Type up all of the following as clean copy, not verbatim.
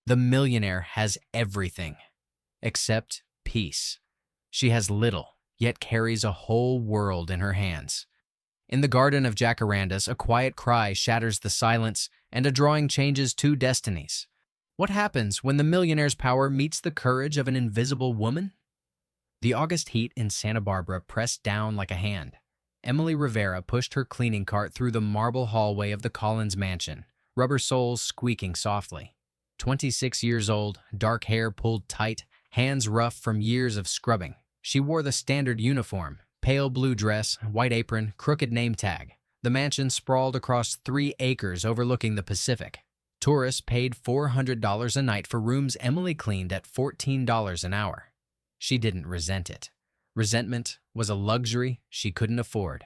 The millionaire has everything, except peace. She has little, yet carries a whole world in her hands. In the garden of jacarandas, a quiet cry shatters the silence, and a drawing changes two destinies. What happens when the millionaire's power meets the courage of an invisible woman? The August heat in Santa Barbara pressed down like a hand. Emily Rivera pushed her cleaning cart through the marble hallway of the Collins mansion, rubber soles squeaking softly. 26 years old, dark hair pulled tight, hands rough from years of scrubbing. She wore the standard uniform, pale blue dress, white apron, crooked name tag. The mansion sprawled across 3 acres overlooking the Pacific. Tourists paid $400 a night for rooms Emily cleaned at $14 an hour. She didn't resent it. Resentment was a luxury she couldn't afford.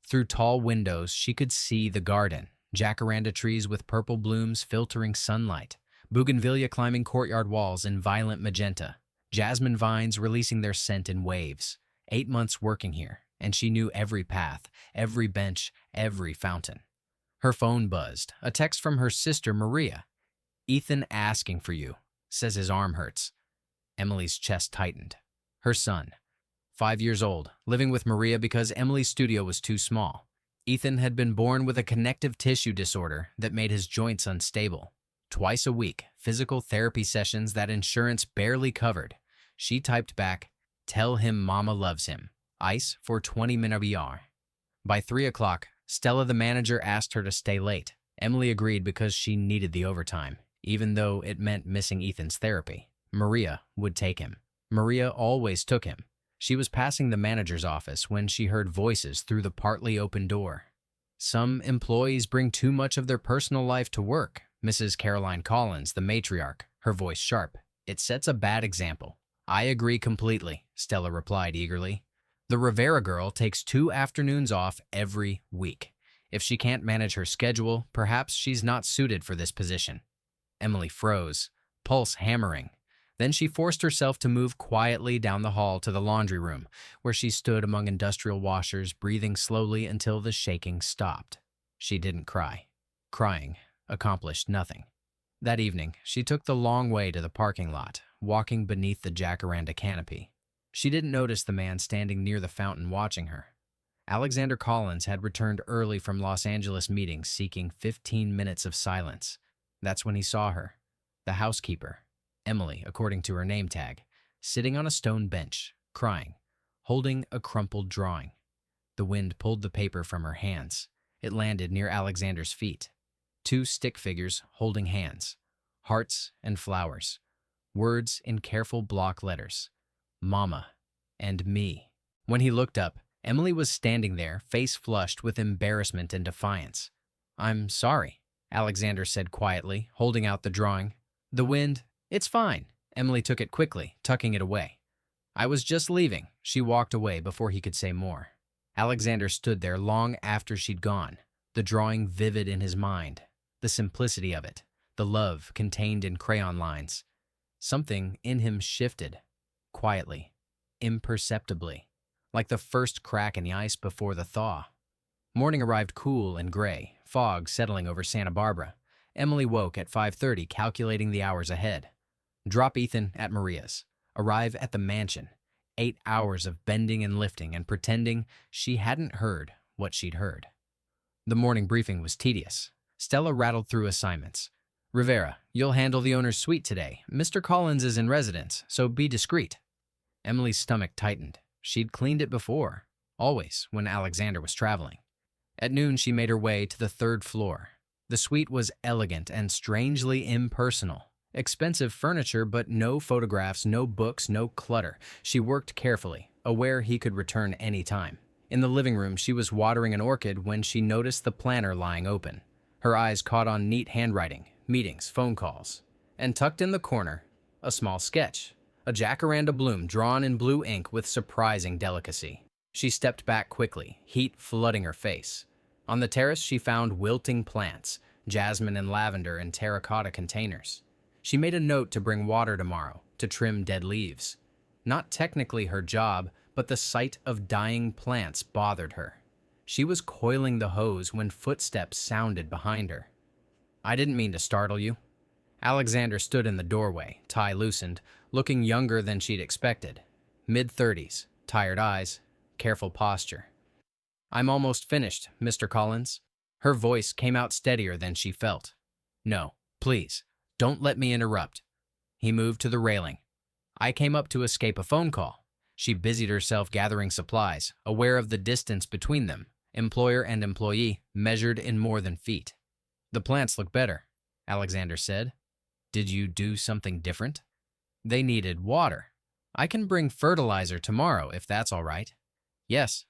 Through tall windows, she could see the garden, jacaranda trees with purple blooms filtering sunlight, bougainvillea climbing courtyard walls in violent magenta, jasmine vines releasing their scent in waves. 8 months working here, and she knew every path, every bench, every fountain. Her phone buzzed, a text from her sister Maria. "Ethan asking for you, says his arm hurts." Emily's chest tightened. Her son, 5 years old, living with Maria because Emily's studio was too small. Ethan had been born with a connective tissue disorder that made his joints unstable. Twice a week, physical therapy sessions that insurance barely covered. She typed back, "Tell him mama loves him. Ice for 20 minutes BR." By 3 o'clock, Stella the manager asked her to stay late. Emily agreed because she needed the overtime, even though it meant missing Ethan's therapy. Maria would take him. Maria always took him. She was passing the manager's office when she heard voices through the partly open door. "Some employees bring too much of their personal life to work," Mrs. Caroline Collins, the matriarch, her voice sharp. "It sets a bad example." "I agree completely," Stella replied eagerly. "The Rivera girl takes 2 afternoons off every week. If she can't manage her schedule, perhaps she's not suited for this position." Emily froze, pulse hammering. Then she forced herself to move quietly down the hall to the laundry room, where she stood among industrial washers, breathing slowly until the shaking stopped. She didn't cry. Crying accomplished nothing. That evening, she took the long way to the parking lot, walking beneath the jacaranda canopy. She didn't notice the man standing near the fountain watching her. Alexander Collins had returned early from Los Angeles meetings seeking 15 minutes of silence. That's when he saw her, the housekeeper, Emily, according to her name tag, sitting on a stone bench, crying, holding a crumpled drawing. The wind pulled the paper from her hands. It landed near Alexander's feet. 2 stick figures holding hands, hearts and flowers, words in careful block letters, "Mama" and "me." When he looked up, Emily was standing there, face flushed with embarrassment and defiance. "I'm sorry," Alexander said quietly, holding out the drawing. "The wind, it's fine." Emily took it quickly, tucking it away. "I was just leaving." She walked away before he could say more. Alexander stood there long after she'd gone, the drawing vivid in his mind, the simplicity of it, the love contained in crayon lines. Something in him shifted, quietly, imperceptibly, like the first crack in the ice before the thaw. Morning arrived cool and gray, fog settling over Santa Barbara. Emily woke at 5:30, calculating the hours ahead. Drop Ethan at Maria's. Arrive at the mansion. 8 hours of bending and lifting and pretending she hadn't heard what she'd heard. The morning briefing was tedious. Stella rattled through assignments. "Rivera, you'll handle the owner's suite today. Mr. Collins is in residence, so be discreet." Emily's stomach tightened. She'd cleaned it before, always when Alexander was traveling. At noon, she made her way to the 3rd floor. The suite was elegant and strangely impersonal. Expensive furniture, but no photographs, no books, no clutter. She worked carefully, aware he could return any time. In the living room, she was watering an orchid when she noticed the planner lying open. Her eyes caught on neat handwriting, meetings, phone calls. And tucked in the corner, a small sketch, a jacaranda bloom drawn in blue ink with surprising delicacy. She stepped back quickly, heat flooding her face. On the terrace, she found wilting plants, jasmine and lavender in terracotta containers. She made a note to bring water tomorrow, to trim dead leaves. Not technically her job, but the sight of dying plants bothered her. She was coiling the hose when footsteps sounded behind her. "I didn't mean to startle you." Alexander stood in the doorway, tie loosened, looking younger than she'd expected. Mid-30s, tired eyes, careful posture. "I'm almost finished, Mr. Collins." Her voice came out steadier than she felt. "No, please, don't let me interrupt." He moved to the railing. "I came up to escape a phone call." She busied herself gathering supplies, aware of the distance between them, employer and employee, measured in more than feet. "The plants look better," Alexander said. "Did you do something different?" "They needed water. I can bring fertilizer tomorrow if that's all right." "Yes,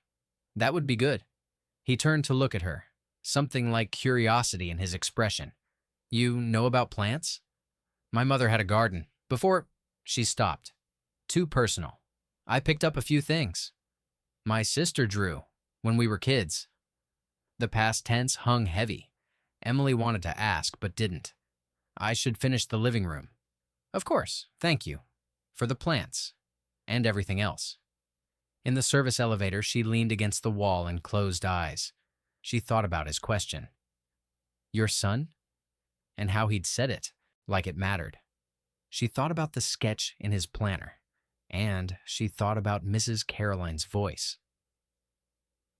that would be good." He turned to look at her, something like curiosity in his expression. "You know about plants?" "My mother had a garden. Before—" She stopped. "Too personal. I picked up a few things. My sister drew when we were kids." The past tense hung heavy. Emily wanted to ask, but didn't. "I should finish the living room." "Of course, thank you. For the plants. And everything else." In the service elevator, she leaned against the wall and closed eyes. She thought about his question. "Your son?" And how he'd said it, like it mattered. She thought about the sketch in his planner. And she thought about Mrs. Caroline's voice.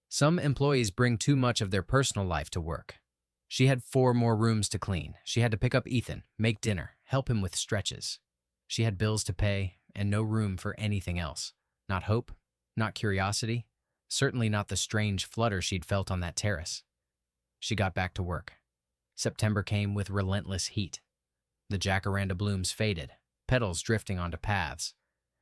Some employees bring too much of their personal life to work. She had 4 more rooms to clean. She had to pick up Ethan, make dinner, help him with stretches. She had bills to pay and no room for anything else. Not hope, not curiosity, certainly not the strange flutter she'd felt on that terrace. She got back to work. September came with relentless heat. The jacaranda blooms faded, petals drifting onto paths.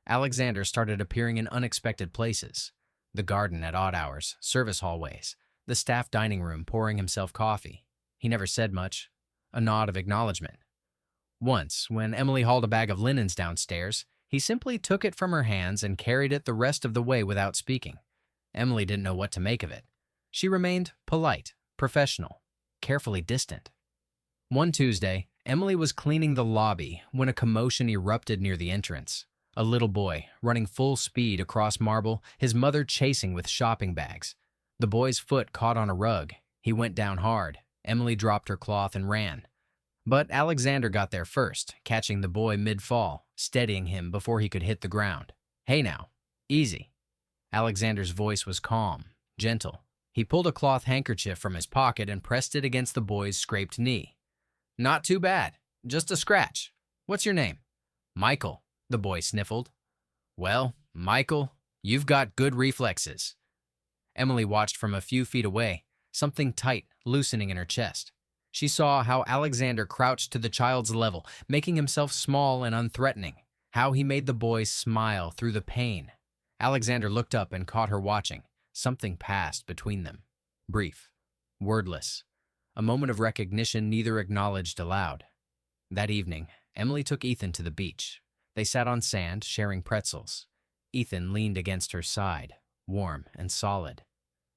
Alexander started appearing in unexpected places. The garden at odd hours, service hallways, the staff dining room pouring himself coffee. He never said much, a nod of acknowledgement. Once, when Emily hauled a bag of linens downstairs, he simply took it from her hands and carried it the rest of the way without speaking. Emily didn't know what to make of it. She remained polite, professional, carefully distant. One Tuesday, Emily was cleaning the lobby when a commotion erupted near the entrance. A little boy, running full speed across marble, his mother chasing with shopping bags. The boy's foot caught on a rug. He went down hard. Emily dropped her cloth and ran. But Alexander got there first, catching the boy mid-fall, steadying him before he could hit the ground. "Hey now, easy." Alexander's voice was calm, gentle. He pulled a cloth handkerchief from his pocket and pressed it against the boy's scraped knee. "Not too bad, just a scratch. What's your name?" "Michael," the boy sniffled. "Well, Michael, you've got good reflexes." Emily watched from a few feet away, something tight loosening in her chest. She saw how Alexander crouched to the child's level, making himself small and unthreatening, how he made the boy smile through the pain. Alexander looked up and caught her watching. Something passed between them. Brief, wordless, a moment of recognition neither acknowledged aloud. That evening, Emily took Ethan to the beach. They sat on sand, sharing pretzels. Ethan leaned against her side, warm and solid.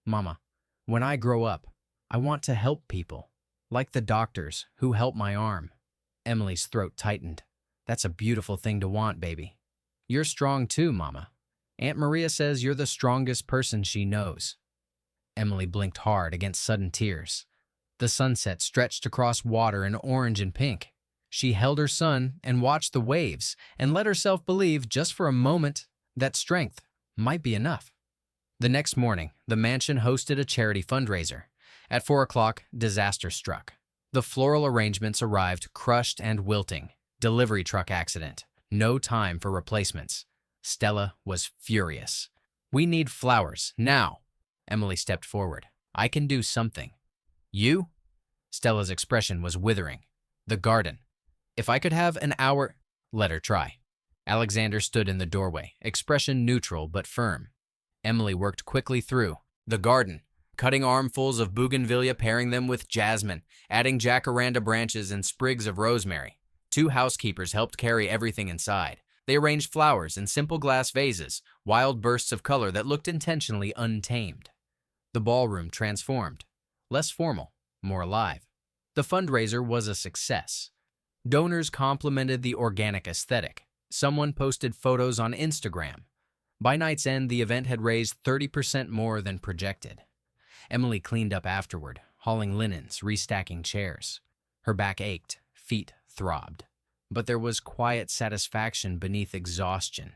"Mama, when I grow up, I want to help people, like the doctors who helped my arm." Emily's throat tightened. "That's a beautiful thing to want, baby." "You're strong too, Mama. Aunt Maria says you're the strongest person she knows." Emily blinked hard against sudden tears. The sunset stretched across water in orange and pink. She held her son and watched the waves and let herself believe just for a moment that strength might be enough. The next morning, the mansion hosted a charity fundraiser. At 4 o'clock, disaster struck. The floral arrangements arrived crushed and wilting. Delivery truck accident. No time for replacements. Stella was furious. "We need flowers, now." Emily stepped forward. "I can do something." "You?" Stella's expression was withering. "The garden. If I could have an hour—" "Let her try." Alexander stood in the doorway, expression neutral but firm. Emily worked quickly through. The garden. Cutting armfuls of bougainvillea, pairing them with jasmine, adding jacaranda branches and sprigs of rosemary. 2 housekeepers helped carry everything inside. They arranged flowers in simple glass vases, wild bursts of color that looked intentionally untamed. The ballroom transformed. Less formal, more alive. The fundraiser was a success. Donors complimented the organic aesthetic. Someone posted photos on Instagram. By night's end, the event had raised 30% more than projected. Emily cleaned up afterward, hauling linens, restacking chairs. Her back ached, feet throbbed, but there was quiet satisfaction beneath exhaustion,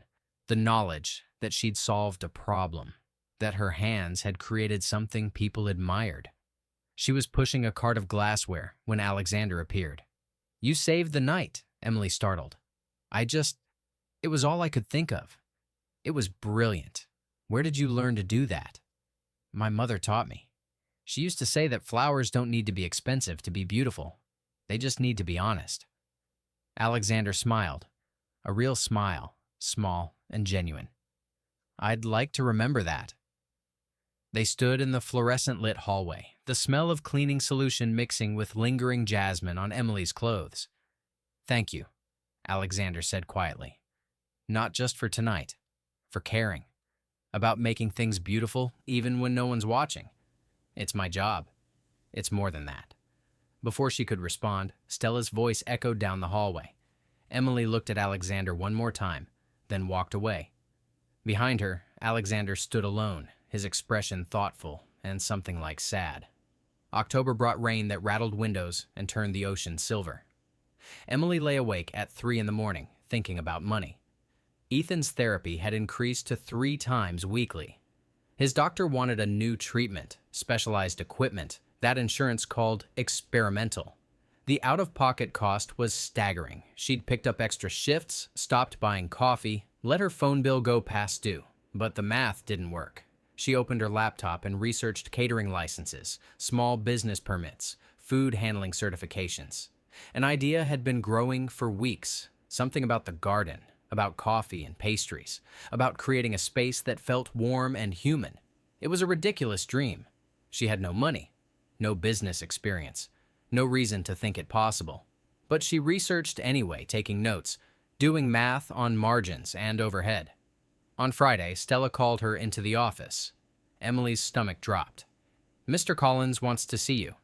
the knowledge that she'd solved a problem, that her hands had created something people admired. She was pushing a cart of glassware when Alexander appeared. "You saved the night," Emily startled. It was all I could think of. It was brilliant. Where did you learn to do that?" "My mother taught me. She used to say that flowers don't need to be expensive to be beautiful. They just need to be honest." Alexander smiled, a real smile, small and genuine. "I'd like to remember that." They stood in the fluorescent-lit hallway, the smell of cleaning solution mixing with lingering jasmine on Emily's clothes. "Thank you," Alexander said quietly. "Not just for tonight, for caring, about making things beautiful even when no one's watching. It's my job. It's more than that." Before she could respond, Stella's voice echoed down the hallway. Emily looked at Alexander one more time, then walked away. Behind her, Alexander stood alone, his expression thoughtful and something like sad. October brought rain that rattled windows and turned the ocean silver. Emily lay awake at 3 in the morning, thinking about money. Ethan's therapy had increased to 3 times weekly. His doctor wanted a new treatment, specialized equipment, that insurance called experimental. The out-of-pocket cost was staggering. She'd picked up extra shifts, stopped buying coffee, let her phone bill go past due. But the math didn't work. She opened her laptop and researched catering licenses, small business permits, food handling certifications. An idea had been growing for weeks, something about the garden, about coffee and pastries, about creating a space that felt warm and human. It was a ridiculous dream. She had no money, no business experience, no reason to think it possible. But she researched anyway, taking notes, doing math on margins and overhead. On Friday, Stella called her into the office. Emily's stomach dropped. "Mr. Collins wants to see you."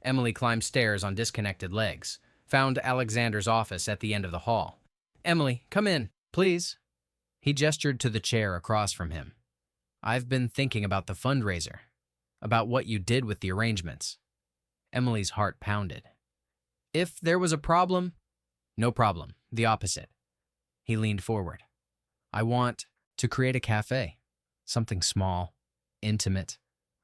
Emily climbed stairs on disconnected legs, found Alexander's office at the end of the hall. "Emily, come in, please." He gestured to the chair across from him. "I've been thinking about the fundraiser, about what you did with the arrangements." Emily's heart pounded. "If there was a problem—" "No problem, the opposite." He leaned forward. "I want to create a cafe, something small, intimate,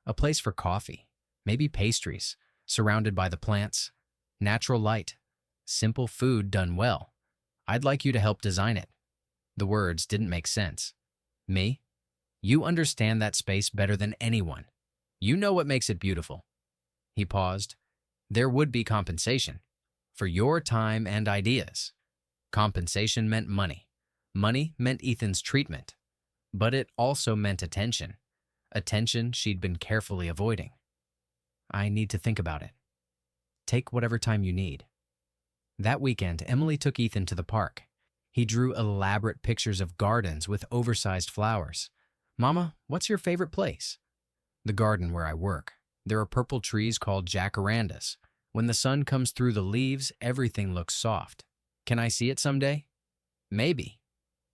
a place for coffee, maybe pastries, surrounded by the plants, natural light, simple food done well. I'd like you to help design it." The words didn't make sense. "Me? You understand that space better than anyone. You know what makes it beautiful." He paused. "There would be compensation for your time and ideas." Compensation meant money. Money meant Ethan's treatment. But it also meant attention. Attention she'd been carefully avoiding. "I need to think about it. Take whatever time you need." That weekend, Emily took Ethan to the park. He drew elaborate pictures of gardens with oversized flowers. "Mama, what's your favorite place?" "The garden where I work. There are purple trees called jacarandas. When the sun comes through the leaves, everything looks soft. Can I see it someday?" "Maybe.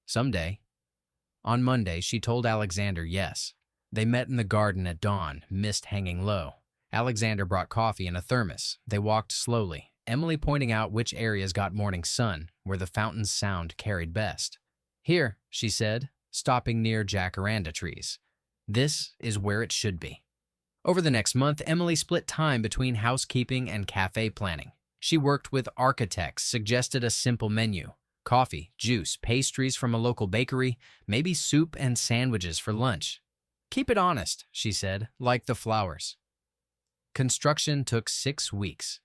Someday." On Monday, she told Alexander yes. They met in the garden at dawn, mist hanging low. Alexander brought coffee in a thermos. They walked slowly, Emily pointing out which areas got morning sun, where the fountain's sound carried best. "Here," she said, stopping near jacaranda trees. "This is where it should be." Over the next month, Emily split time between housekeeping and cafe planning. She worked with architects, suggested a simple menu: coffee, juice, pastries from a local bakery, maybe soup and sandwiches for lunch. "Keep it honest," she said, "like the flowers." Construction took 6 weeks.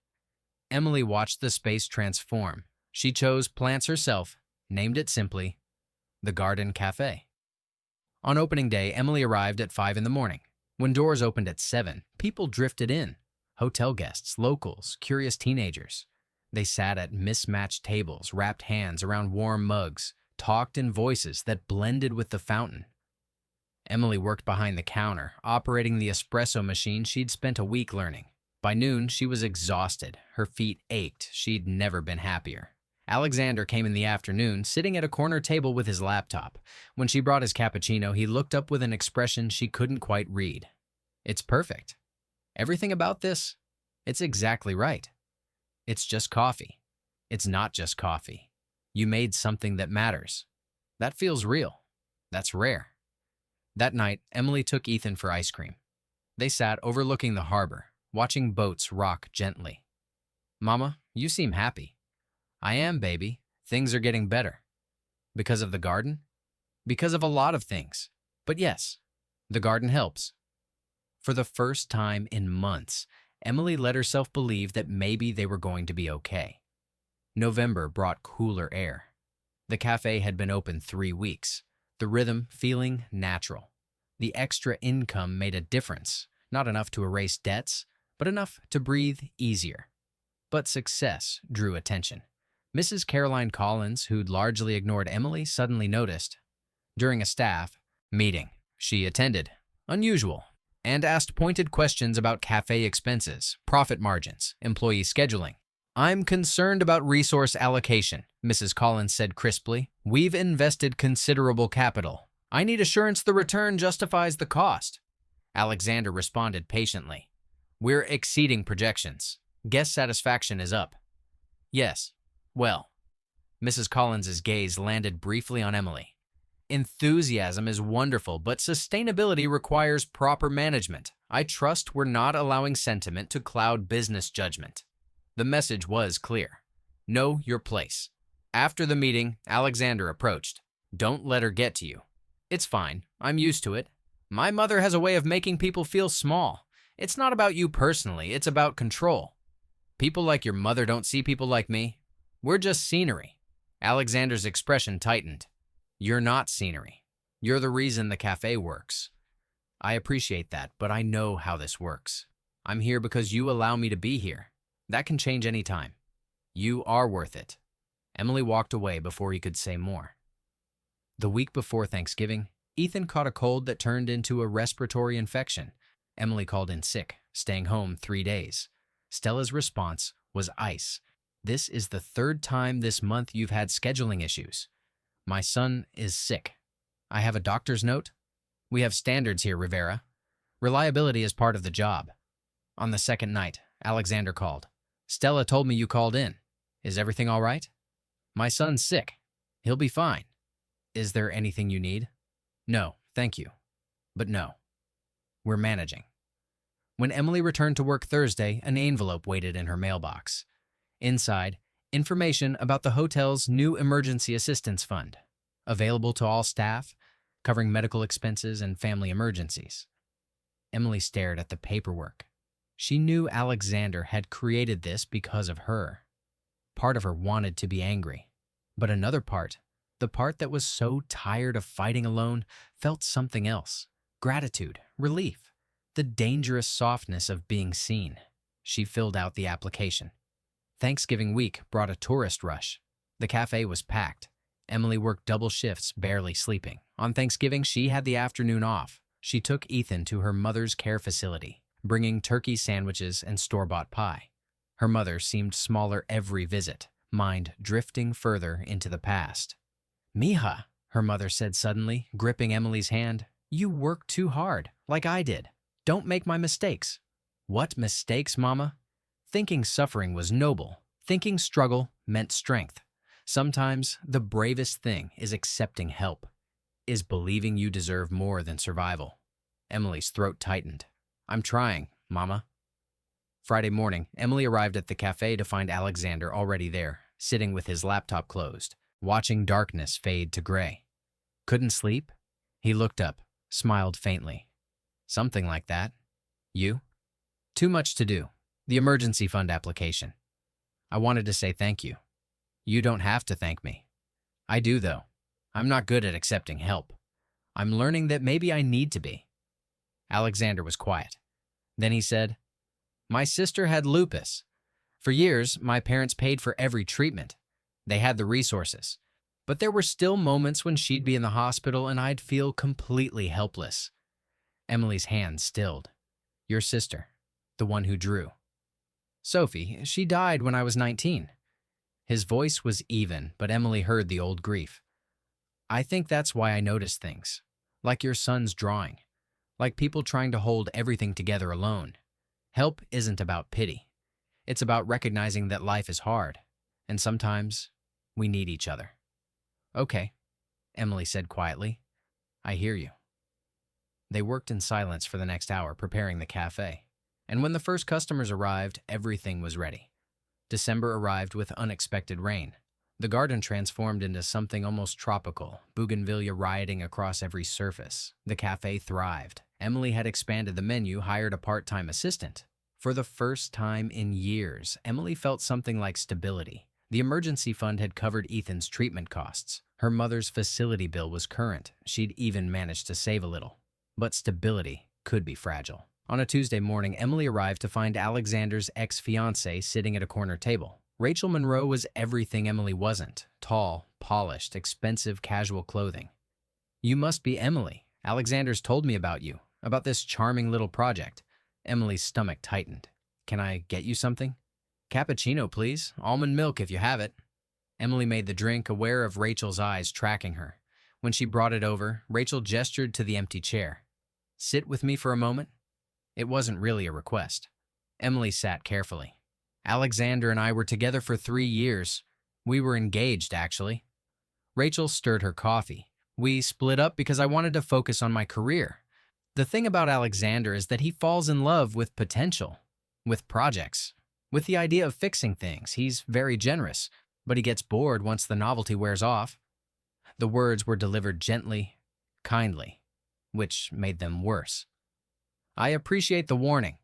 Emily watched the space transform. She chose plants herself, named it simply the Garden Cafe. On opening day, Emily arrived at 5 in the morning. When doors opened at 7, people drifted in. Hotel guests, locals, curious teenagers. They sat at mismatched tables, wrapped hands around warm mugs, talked in voices that blended with the fountain. Emily worked behind the counter, operating the espresso machine she'd spent a week learning. By noon, she was exhausted. Her feet ached. She'd never been happier. Alexander came in the afternoon, sitting at a corner table with his laptop. When she brought his cappuccino, he looked up with an expression she couldn't quite read. "It's perfect. Everything about this, it's exactly right. It's just coffee. It's not just coffee. You made something that matters. That feels real. That's rare. That night, Emily took Ethan for ice cream. They sat overlooking the harbor, watching boats rock gently. Mama, you seem happy. I am, baby. Things are getting better. Because of the garden? Because of a lot of things. But yes, the garden helps. For the first time in months, Emily let herself believe that maybe they were going to be okay. November brought cooler air. The cafe had been open 3 weeks, the rhythm feeling natural. The extra income made a difference, not enough to erase debts, but enough to breathe easier. But success drew attention. Mrs. Caroline Collins, who'd largely ignored Emily, suddenly noticed. During a staff meeting she attended, unusual, and asked pointed questions about cafe expenses, profit margins, employee scheduling. I'm concerned about resource allocation, Mrs. Collins said crisply. We've invested considerable capital. I need assurance the return justifies the cost. Alexander responded patiently. We're exceeding projections. Guest satisfaction is up. Yes. Well. Mrs. Collins's gaze landed briefly on Emily. Enthusiasm is wonderful, but sustainability requires proper management. I trust we're not allowing sentiment to cloud business judgment. The message was clear. Know your place. After the meeting, Alexander approached. Don't let her get to you. It's fine. I'm used to it. My mother has a way of making people feel small. It's not about you personally. It's about control. People like your mother don't see people like me. We're just scenery. Alexander's expression tightened. You're not scenery. You're the reason the cafe works. I appreciate that, but I know how this works. I'm here because you allow me to be here. That can change any time. You are worth it. Emily walked away before he could say more. The week before Thanksgiving, Ethan caught a cold that turned into a respiratory infection. Emily called in sick, staying home 3 days. Stella's response was ice. This is the 3rd time this month you've had scheduling issues. My son is sick. I have a doctor's note. We have standards here, Rivera. Reliability is part of the job. On the 2nd night, Alexander called. Stella told me you called in. Is everything all right? My son's sick. He'll be fine. Is there anything you need? No, thank you. But no. We're managing. When Emily returned to work Thursday, an envelope waited in her mailbox. Inside, information about the hotel's new emergency assistance fund, available to all staff, covering medical expenses and family emergencies. Emily stared at the paperwork. She knew Alexander had created this because of her. Part of her wanted to be angry, but another part, the part that was so tired of fighting alone, felt something else. Gratitude, relief, the dangerous softness of being seen. She filled out the application. Thanksgiving week brought a tourist rush. The cafe was packed. Emily worked double shifts, barely sleeping. On Thanksgiving, she had the afternoon off. She took Ethan to her mother's care facility, bringing turkey sandwiches and store-bought pie. Her mother seemed smaller every visit, mind drifting further into the past. Mija, her mother said suddenly, gripping Emily's hand, you work too hard, like I did. Don't make my mistakes. What mistakes, Mama? Thinking suffering was noble. Thinking struggle meant strength. Sometimes the bravest thing is accepting help, is believing you deserve more than survival. Emily's throat tightened. I'm trying, Mama. Friday morning, Emily arrived at the cafe to find Alexander already there, sitting with his laptop closed, watching darkness fade to gray. Couldn't sleep? He looked up, smiled faintly. Something like that. You? Too much to do. The emergency fund application. I wanted to say thank you. You don't have to thank me. I do, though. I'm not good at accepting help. I'm learning that maybe I need to be. Alexander was quiet. Then he said, My sister had lupus. For years, my parents paid for every treatment. They had the resources. But there were still moments when she'd be in the hospital and I'd feel completely helpless. Emily's hand stilled. Your sister, the one who drew. Sophie, she died when I was 19. His voice was even, but Emily heard the old grief. I think that's why I notice things, like your son's drawing, like people trying to hold everything together alone. Help isn't about pity. It's about recognizing that life is hard, And sometimes we need each other. Okay, Emily said quietly. I hear you. They worked in silence for the next hour preparing the cafe. And when the first customers arrived, everything was ready. December arrived with unexpected rain. The garden transformed into something almost tropical, bougainvillea rioting across every surface. The cafe thrived. Emily had expanded the menu, hired a part-time assistant. For the first time in years, Emily felt something like stability. The emergency fund had covered Ethan's treatment costs. Her mother's facility bill was current. She'd even managed to save a little. But stability could be fragile. On a Tuesday morning, Emily arrived to find Alexander's ex-fiancée sitting at a corner table. Rachel Monroe was everything Emily wasn't. Tall, polished, expensive casual clothing. You must be Emily. Alexander's told me about you, about this charming little project. Emily's stomach tightened. Can I get you something? Cappuccino, please. Almond milk if you have it. Emily made the drink, aware of Rachel's eyes tracking her. When she brought it over, Rachel gestured to the empty chair. Sit with me for a moment. It wasn't really a request. Emily sat carefully. Alexander and I were together for 3 years. We were engaged, actually. Rachel stirred her coffee. We split up because I wanted to focus on my career. The thing about Alexander is that he falls in love with potential, with projects, with the idea of fixing things. He's very generous, but he gets bored once the novelty wears off. The words were delivered gently, kindly, which made them worse. I appreciate the warning,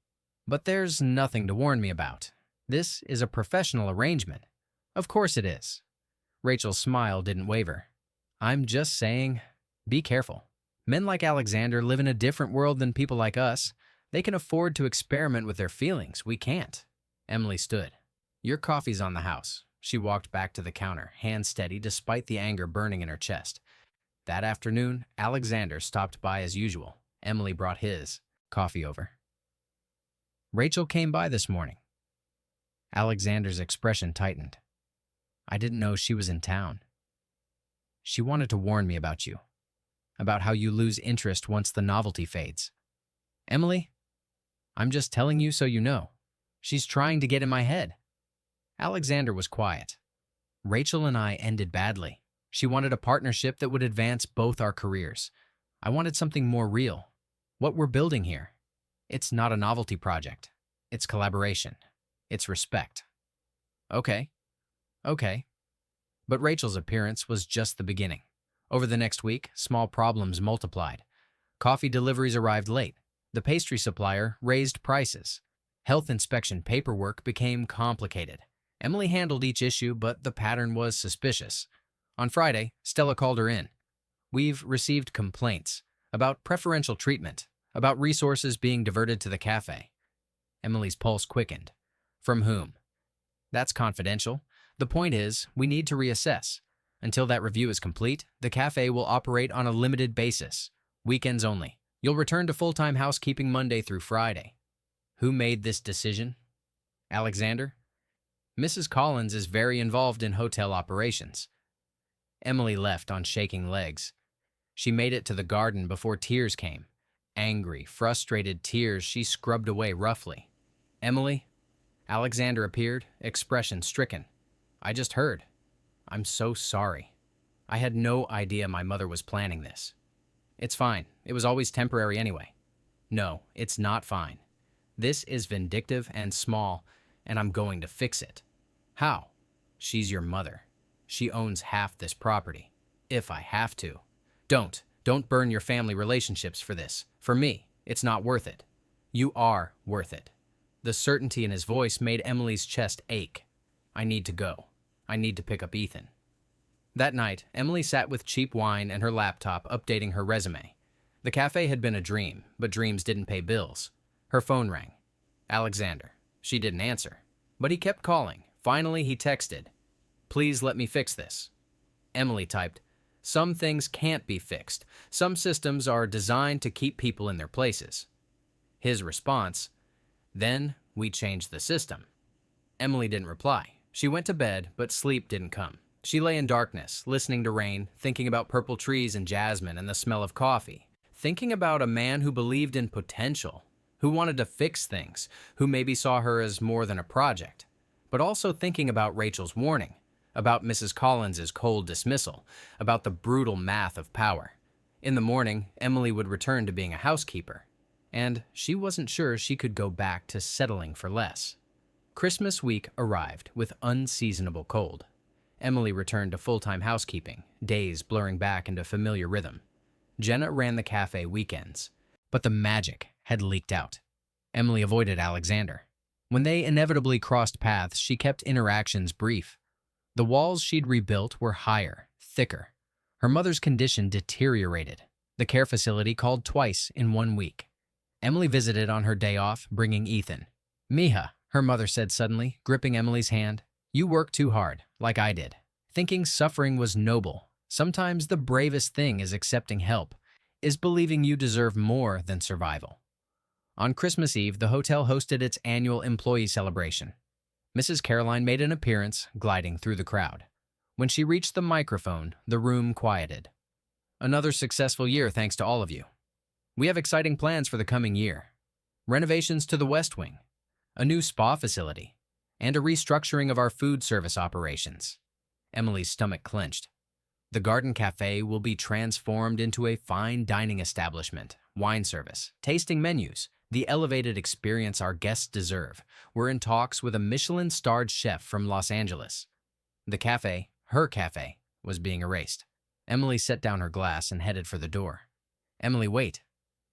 but there's nothing to warn me about. This is a professional arrangement. Of course it is. Rachel's smile didn't waver. I'm just saying, be careful. Men like Alexander live in a different world than people like us. They can afford to experiment with their feelings. We can't. Emily stood. Your coffee's on the house. She walked back to the counter, hand steady despite the anger burning in her chest. That afternoon, Alexander stopped by as usual. Emily brought his coffee over. Rachel came by this morning. Alexander's expression tightened. I didn't know she was in town. She wanted to warn me about you, about how you lose interest once the novelty fades. Emily, I'm just telling you so you know. She's trying to get in my head. Alexander was quiet. Rachel and I ended badly. She wanted a partnership that would advance both our careers. I wanted something more real. What we're building here. It's not a novelty project. It's collaboration. It's respect. Okay. But Rachel's appearance was just the beginning. Over the next week, small problems multiplied. Coffee deliveries arrived late. The pastry supplier raised prices. Health inspection paperwork became complicated. Emily handled each issue, but the pattern was suspicious. On Friday, Stella called her in. We've received complaints about preferential treatment, about resources being diverted to the cafe. Emily's pulse quickened. From whom? That's confidential. The point is, we need to reassess. Until that review is complete, the cafe will operate on a limited basis. Weekends only. You'll return to full-time housekeeping Monday through Friday. Who made this decision? Alexander? Mrs. Collins is very involved in hotel operations. Emily left on shaking legs. She made it to the garden before tears came. Angry, frustrated tears she scrubbed away roughly. Emily? Alexander appeared, expression stricken. I just heard. I'm so sorry. I had no idea my mother was planning this. It's fine. It was always temporary anyway. No, it's not fine. This is vindictive and small, and I'm going to fix it. How? She's your mother. She owns half this property. If I have to. Don't burn your family relationships for this. For me, it's not worth it. You are worth it. The certainty in his voice made Emily's chest ache. I need to go. I need to pick up Ethan. That night, Emily sat with cheap wine and her laptop updating her resume. The cafe had been a dream, but dreams didn't pay bills. Her phone rang. Alexander. She didn't answer. But he kept calling. Finally, he texted. Please let me fix this. Emily typed, some things can't be fixed. Some systems are designed to keep people in their places. His response, then we changed the system. Emily didn't reply. She went to bed, but sleep didn't come. She lay in darkness, listening to rain, thinking about purple trees and jasmine and the smell of coffee, thinking about a man who believed in potential, who wanted to fix things, who maybe saw her as more than a project. but also thinking about Rachel's warning, about Mrs. Collins's cold dismissal, about the brutal math of power. In the morning, Emily would return to being a housekeeper, and she wasn't sure she could go back to settling for less. Christmas week arrived with unseasonable cold. Emily returned to full-time housekeeping, days blurring back into familiar rhythm. Jenna ran the cafe weekends, but the magic had leaked out. Emily avoided Alexander. When they inevitably crossed paths, she kept interactions brief. The walls she'd rebuilt were higher, thicker. Her mother's condition deteriorated. The care facility called twice in 1 week. Emily visited on her day off, bringing Ethan. "Mija," her mother said suddenly, gripping Emily's hand, "you work too hard, like I did." Thinking suffering was noble. Sometimes the bravest thing is accepting help, is believing you deserve more than survival. On Christmas Eve, the hotel hosted its annual employee celebration. Mrs. Caroline made an appearance, gliding through the crowd. When she reached the microphone, the room quieted. "Another successful year thanks to all of you. We have exciting plans for the coming year. Renovations to the West Wing, a new spa facility, and a restructuring of our food service operations." Emily's stomach clenched. The Garden Cafe will be transformed into a fine dining establishment, wine service, tasting menus, the elevated experience our guests deserve. We're in talks with a Michelin-starred chef from Los Angeles. The cafe, her cafe, was being erased. Emily set down her glass and headed for the door. "Emily, wait."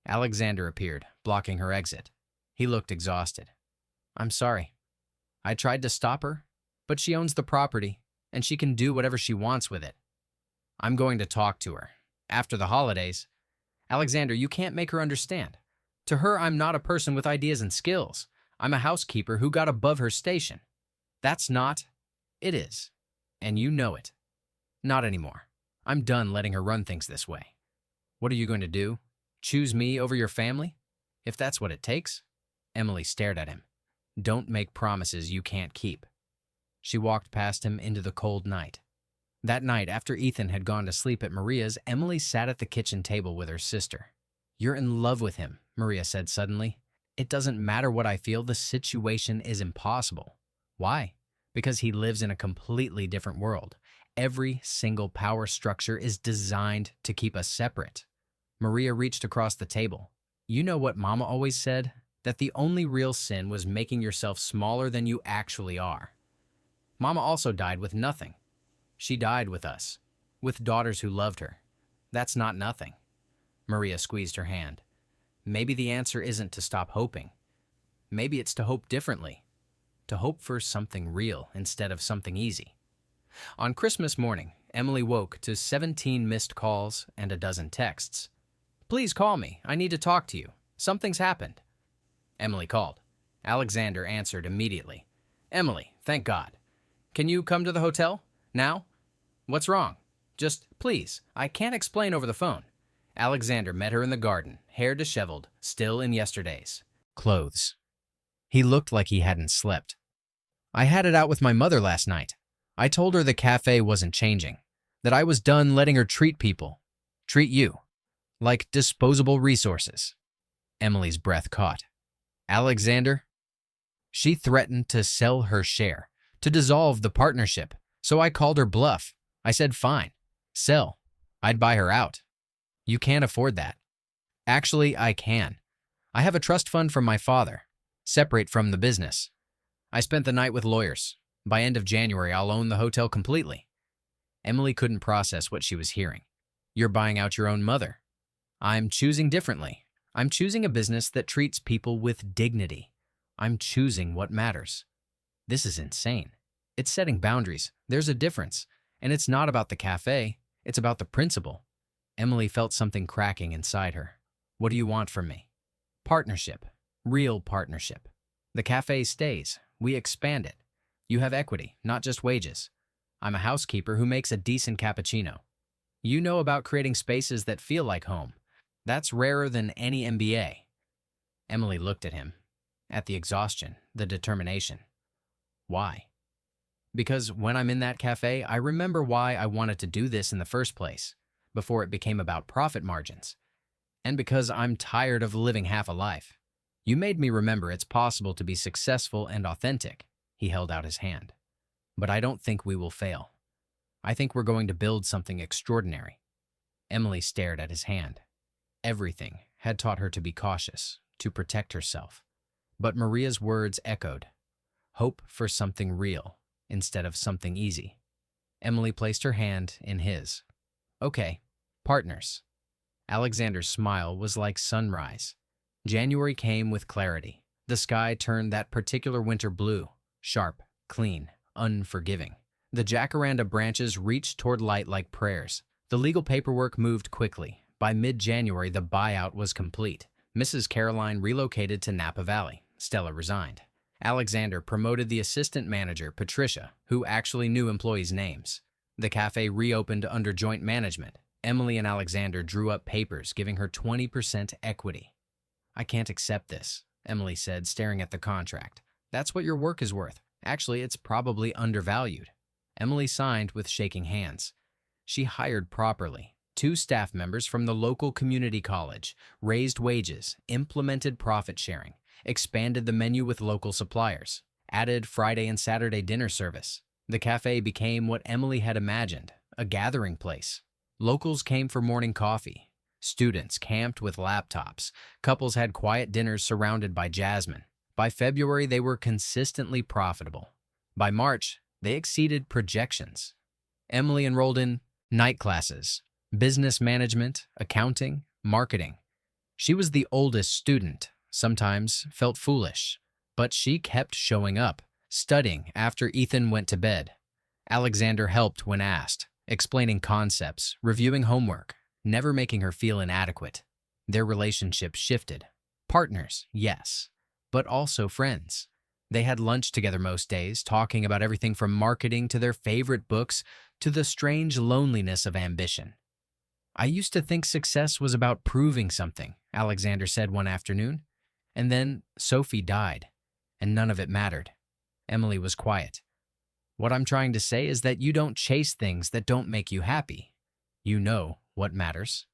Alexander appeared, blocking her exit. He looked exhausted. "I'm sorry. I tried to stop her, but she owns the property, and she can do whatever she wants with it. I'm going to talk to her. After the holidays." "Alexander, you can't make her understand. To her, I'm not a person with ideas and skills. I'm a housekeeper who got above her station." "That's not." "It is. And you know it." "Not anymore. I'm done letting her run things this way." "What are you going to do? Choose me over your family? If that's what it takes?" Emily stared at him. "Don't make promises you can't keep." She walked past him into the cold night. That night, after Ethan had gone to sleep at Maria's, Emily sat at the kitchen table with her sister. "You're in love with him," Maria said suddenly. "It doesn't matter what I feel, the situation is impossible." "Why?" "Because he lives in a completely different world. Every single power structure is designed to keep us separate." Maria reached across the table. "You know what Mama always said? That the only real sin was making yourself smaller than you actually are. Mama also died with nothing. She died with us, with daughters who loved her. That's not nothing." Maria squeezed her hand. "Maybe the answer isn't to stop hoping. Maybe it's to hope differently. To hope for something real instead of something easy." On Christmas morning, Emily woke to 17 missed calls and a dozen texts. "Please call me. I need to talk to you. Something's happened." Emily called. Alexander answered immediately. "Emily, thank God. Can you come to the hotel? Now? What's wrong? Just, please. I can't explain over the phone." Alexander met her in the garden, hair disheveled, still in yesterday's clothes. He looked like he hadn't slept. "I had it out with my mother last night. I told her the cafe wasn't changing, that I was done letting her treat people, treat you, like disposable resources." Emily's breath caught. "Alexander?" "She threatened to sell her share, to dissolve the partnership, so I called her bluff. I said, fine, sell. I'd buy her out." "You can't afford that." "Actually, I can. I have a trust fund from my father, separate from the business. I spent the night with lawyers. By end of January, I'll own the hotel completely." Emily couldn't process what she was hearing. "You're buying out your own mother." "I'm choosing differently. I'm choosing a business that treats people with dignity. I'm choosing what matters." This is insane. It's setting boundaries. There's a difference. And it's not about the cafe. It's about the principle. Emily felt something cracking inside her. "What do you want from me?" "Partnership. Real partnership. The cafe stays. We expand it. You have equity, not just wages. I'm a housekeeper who makes a decent cappuccino. You know about creating spaces that feel like home. That's rarer than any MBA." Emily looked at him, at the exhaustion, the determination. "Why?" "Because when I'm in that cafe, I remember why I wanted to do this in the first place, before it became about profit margins. And because I'm tired of living half a life. You made me remember it's possible to be successful and authentic." He held out his hand. But I don't think we will fail. I think we're going to build something extraordinary. Emily stared at his hand. Everything had taught her to be cautious, to protect herself. But Maria's words echoed. Hope for something real instead of something easy. Emily placed her hand in his. Okay, partners. Alexander's smile was like sunrise. January came with clarity. The sky turned that particular winter blue, sharp, clean, unforgiving. The jacaranda branches reached toward light like prayers. The legal paperwork moved quickly. By mid-January, the buyout was complete. Mrs. Caroline relocated to Napa Valley. Stella resigned. Alexander promoted the assistant manager, Patricia, who actually knew employees' names. The cafe reopened under joint management. Emily and Alexander drew up papers giving her 20% equity. I can't accept this, Emily said, staring at the contract. That's what your work is worth. Actually, it's probably undervalued. Emily signed with shaking hands. She hired properly. 2 staff members from the local community college, raised wages, implemented profit sharing, expanded the menu with local suppliers, added Friday and Saturday dinner service. The cafe became what Emily had imagined, a gathering place. Locals came for morning coffee. Students camped with laptops. Couples had quiet dinners surrounded by jasmine. By February, they were consistently profitable. By March, they exceeded projections. Emily enrolled in night classes, business management, accounting, marketing. She was the oldest student, sometimes felt foolish, but she kept showing up, studying after Ethan went to bed. Alexander helped when asked, explaining concepts, reviewing homework, never making her feel inadequate. Their relationship shifted. Partners, yes, but also friends. They had lunch together most days, talking about everything from marketing to their favorite books to the strange loneliness of ambition. I used to think success was about proving something, Alexander said one afternoon. And then Sophie died, and none of it mattered. Emily was quiet. What I'm trying to say is that you don't chase things that don't make you happy. You know what matters.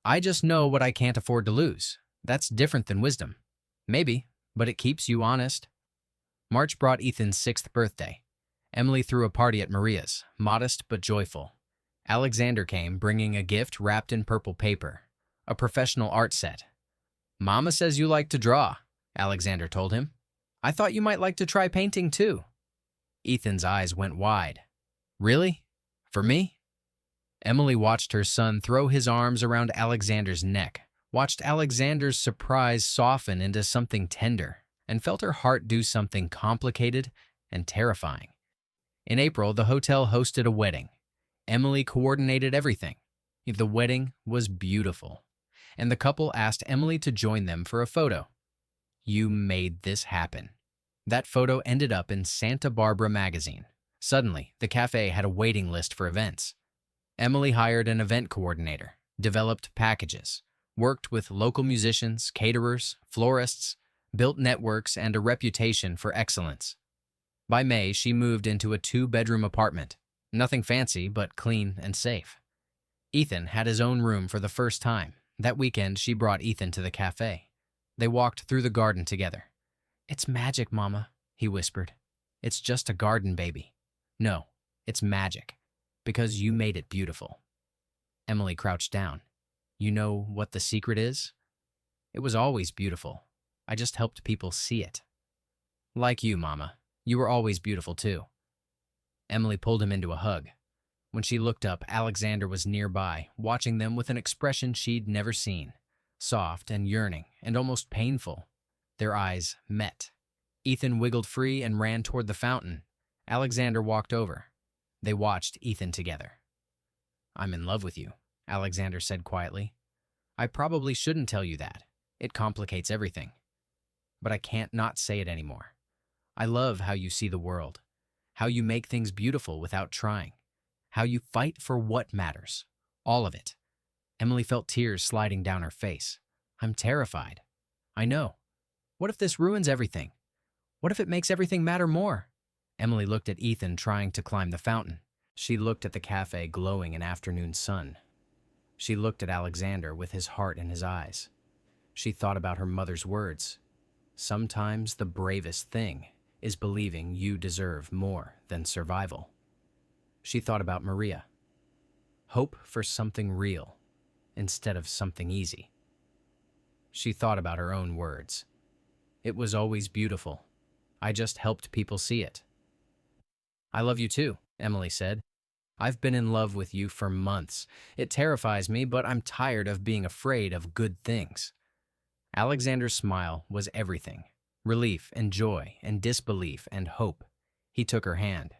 I just know what I can't afford to lose. That's different than wisdom. Maybe, but it keeps you honest. March brought Ethan's 6th birthday. Emily threw a party at Maria's, modest but joyful. Alexander came, bringing a gift wrapped in purple paper, a professional art set. Mama says you like to draw, Alexander told him. I thought you might like to try painting too. Ethan's eyes went wide. Really? For me? Emily watched her son throw his arms around Alexander's neck, watched Alexander's surprise soften into something tender, and felt her heart do something complicated and terrifying. In April, the hotel hosted a wedding. Emily coordinated everything. The wedding was beautiful, and the couple asked Emily to join them for a photo. You made this happen. That photo ended up in Santa Barbara magazine. Suddenly, the cafe had a waiting list for events. Emily hired an event coordinator, developed packages, worked with local musicians, caterers, florists, built networks and a reputation for excellence. By May, she moved into a 2-bedroom apartment. Nothing fancy, but clean and safe. Ethan had his own room for the first time. That weekend, she brought Ethan to the cafe. They walked through the garden together. It's magic, Mama, he whispered. It's just a garden, baby. No, it's magic, because you made it beautiful. Emily crouched down. You know what the secret is? It was always beautiful. I just helped people see it. Like you, Mama. You were always beautiful, too. Emily pulled him into a hug. When she looked up, Alexander was nearby, watching them with an expression she'd never seen. Soft and yearning and almost painful. Their eyes met. Ethan wiggled free and ran toward the fountain. Alexander walked over. They watched Ethan together. I'm in love with you, Alexander said quietly. I probably shouldn't tell you that. It complicates everything. But I can't not say it anymore. I love how you see the world, how you make things beautiful without trying, how you fight for what matters, all of it. Emily felt tears sliding down her face. I'm terrified. I know. What if this ruins everything? What if it makes everything matter more? Emily looked at Ethan trying to climb the fountain. She looked at the cafe glowing in afternoon sun. She looked at Alexander with his heart in his eyes. She thought about her mother's words. Sometimes the bravest thing is believing you deserve more than survival. She thought about Maria. Hope for something real instead of something easy. She thought about her own words. It was always beautiful. I just helped people see it. I love you too, Emily said. I've been in love with you for months. It terrifies me, but I'm tired of being afraid of good things. Alexander's smile was everything. Relief and joy and disbelief and hope. He took her hand.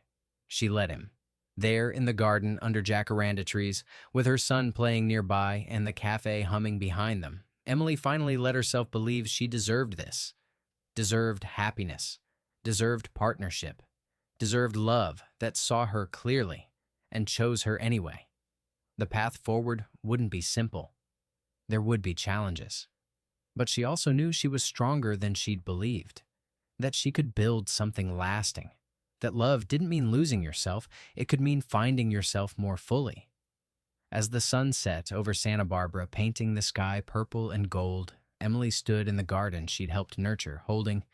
She led him. There in the garden under jacaranda trees, with her son playing nearby and the cafe humming behind them, Emily finally let herself believe she deserved this. Deserved happiness. Deserved partnership. Deserved love that saw her clearly and chose her anyway. The path forward wouldn't be simple. There would be challenges. But she also knew she was stronger than she'd believed, that she could build something lasting, that love didn't mean losing yourself, it could mean finding yourself more fully. As the sun set over Santa Barbara, painting the sky purple and gold, Emily stood in the garden she'd helped nurture, holding